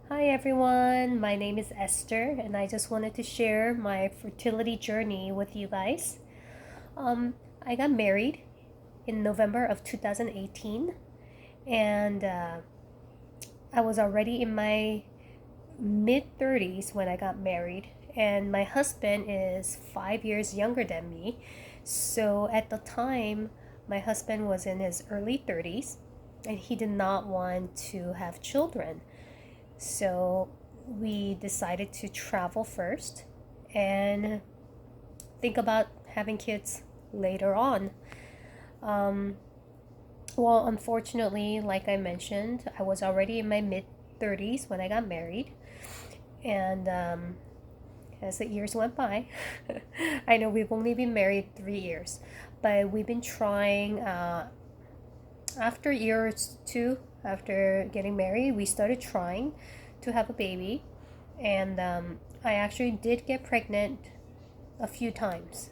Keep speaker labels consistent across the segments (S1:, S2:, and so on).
S1: Hi everyone, my name is Esther, and I just wanted to share my fertility journey with you guys. I got married in November of 2018, and I was already in my mid 30s when I got married, and my husband is 5 years younger than me. So at the time, my husband was in his early 30s, and he did not want to have children. So we decided to travel first and think about having kids later on. Um, well, unfortunately, like I mentioned, I was already in my mid 30s when I got married. And as the years went by, I know we've only been married 3 years, but we've been trying. After years two, after getting married, we started trying to have a baby, and I actually did get pregnant a few times.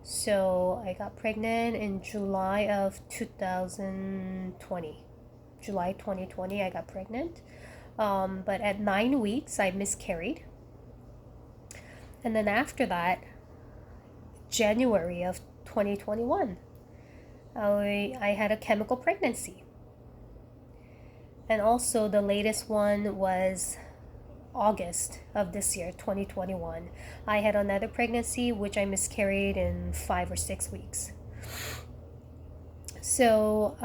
S1: So I got pregnant in July of 2020. July 2020, I got pregnant. But at 9 weeks, I miscarried. And then after that, January of 2021, I had a chemical pregnancy. And also, the latest one was August of this year, 2021. I had another pregnancy which I miscarried in 5 or 6 weeks. So,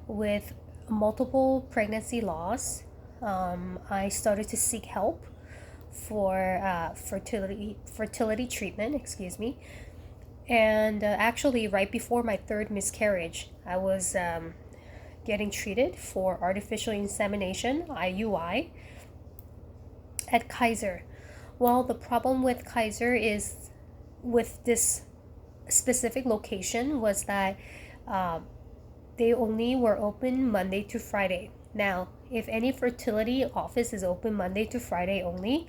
S1: with multiple pregnancy loss, I started to seek help for fertility treatment. Excuse me. And actually, right before my third miscarriage, I was getting treated for artificial insemination (IUI) at Kaiser. Well, the problem with Kaiser is with this specific location was that uh, they only were open Monday to Friday. Now, if any fertility office is open Monday to Friday only,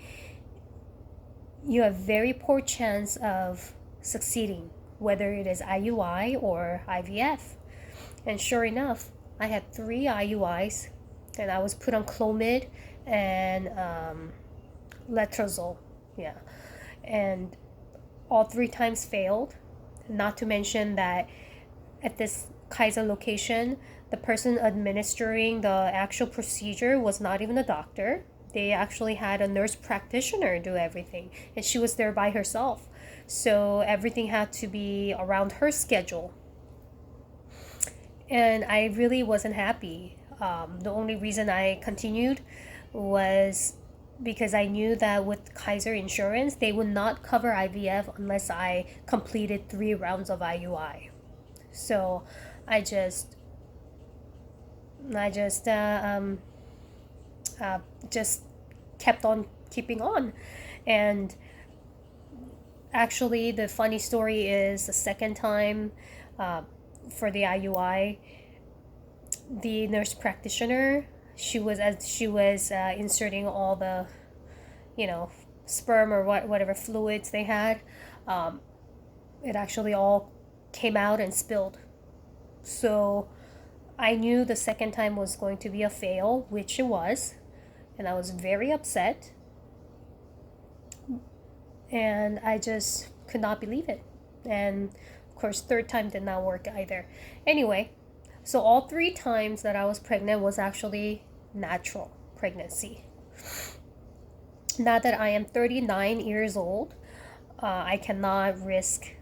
S1: you have very poor chance of succeeding, whether it is IUI or IVF. And sure enough, I had 3 IUIs, and I was put on Clomid and letrozole. Yeah, and all 3 times failed. Not to mention that at this Kaiser location, the person administering the actual procedure was not even a doctor. They actually had a nurse practitioner do everything, and she was there by herself. So everything had to be around her schedule. And I really wasn't happy. The only reason I continued was because I knew that with Kaiser Insurance, they would not cover IVF unless I completed 3 rounds of IUI. So I just, I just, uh, just kept on keeping on. And actually, the funny story is the second time uh, for the IUI, the nurse practitioner, she was as she was inserting all the, you know, sperm or whatever fluids they had, um, it actually all came out and spilled. So I knew the second time was going to be a fail, which it was, and I was very upset, and I just could not believe it. And of course, third time did not work either. Anyway, so all 3 times that I was pregnant was actually natural pregnancy. Now that I am 39 years old, I cannot risk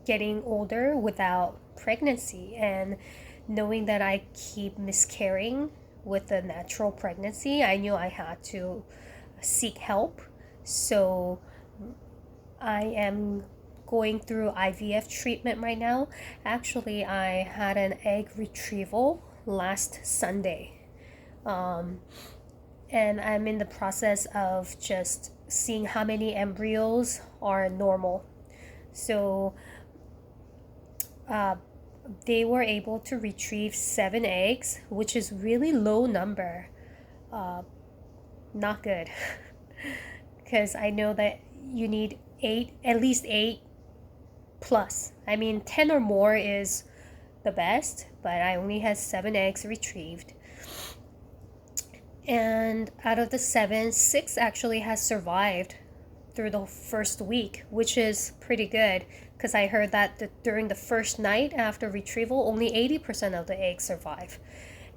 S1: getting older without pregnancy. And knowing that I keep miscarrying with the natural pregnancy, I knew I had to seek help. So I am going through IVF treatment right now. Actually, I had an egg retrieval last Sunday. Um, and I'm in the process of just seeing how many embryos are normal. So uh, they were able to retrieve 7 eggs, which is really low number. Uh, Not good, because I know that you need eight, at least 8 plus. I mean, 10 or more is the best, but I only had 7 eggs retrieved. And out of the seven, six actually has survived through the first week, which is pretty good because I heard that during the first night after retrieval, only 80% of the eggs survive.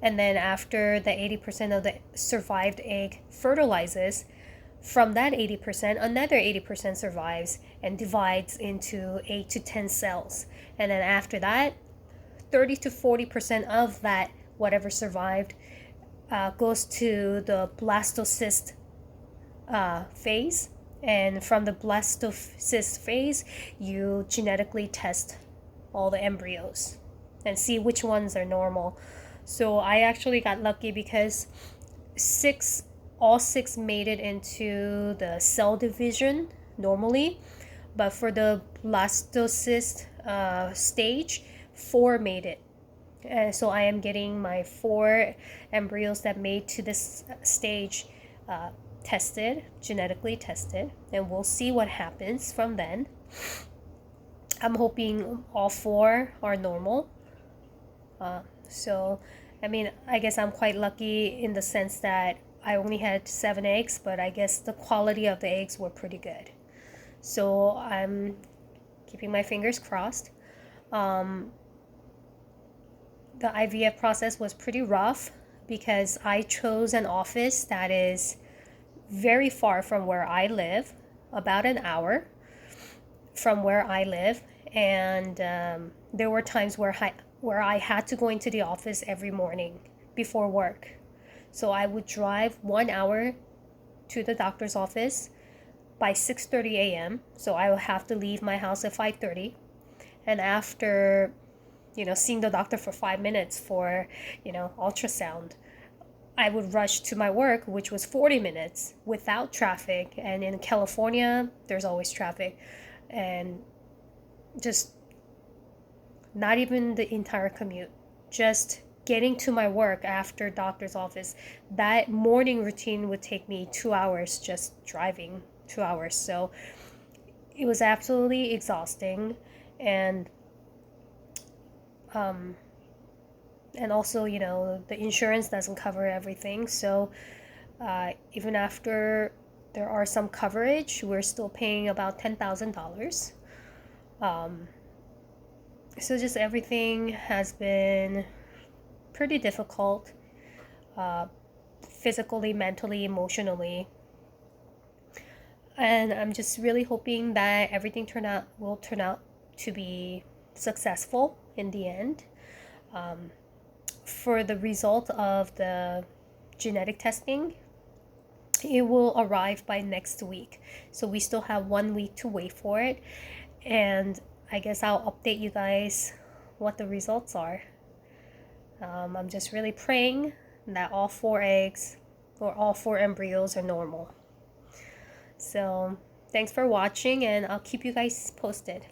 S1: And then after the 80% of the survived egg fertilizes, from that 80%, another 80% survives and divides into 8 to 10 cells. And then after that, 30 to 40% of that, whatever survived, goes to the blastocyst phase. And from the blastocyst phase, you genetically test all the embryos and see which ones are normal. So I actually got lucky because all six made it into the cell division normally, but for the blastocyst stage, four made it. And so I am getting my four embryos that made to this stage tested, genetically tested, and we'll see what happens from then. I'm hoping all four are normal. So, I mean, I guess I'm quite lucky in the sense that I only had 7 eggs, but I guess the quality of the eggs were pretty good. So I'm keeping my fingers crossed. The IVF process was pretty rough because I chose an office that is very far from where I live, about an hour from where I live, and there were times where I had to go into the office every morning before work. So I would drive 1 hour to the doctor's office by 6:30 a.m. So I would have to leave my house at 5:30, and after seeing the doctor for 5 minutes for ultrasound, I would rush to my work, which was 40 minutes without traffic. And in California, there's always traffic. And just not even the entire commute, just getting to my work after doctor's office. That morning routine would take me 2 hours, just driving 2 hours. So it was absolutely exhausting. And also, the insurance doesn't cover everything. So even after there are some coverage, we're still paying about $10,000. So just everything has been pretty difficult, physically, mentally, emotionally. And I'm just really hoping that everything will turn out to be successful in the end. For the result of the genetic testing, it will arrive by next week. So we still have 1 week to wait for it. And I guess I'll update you guys what the results are. I'm just really praying that all 4 eggs or all 4 embryos are normal. So thanks for watching, and I'll keep you guys posted.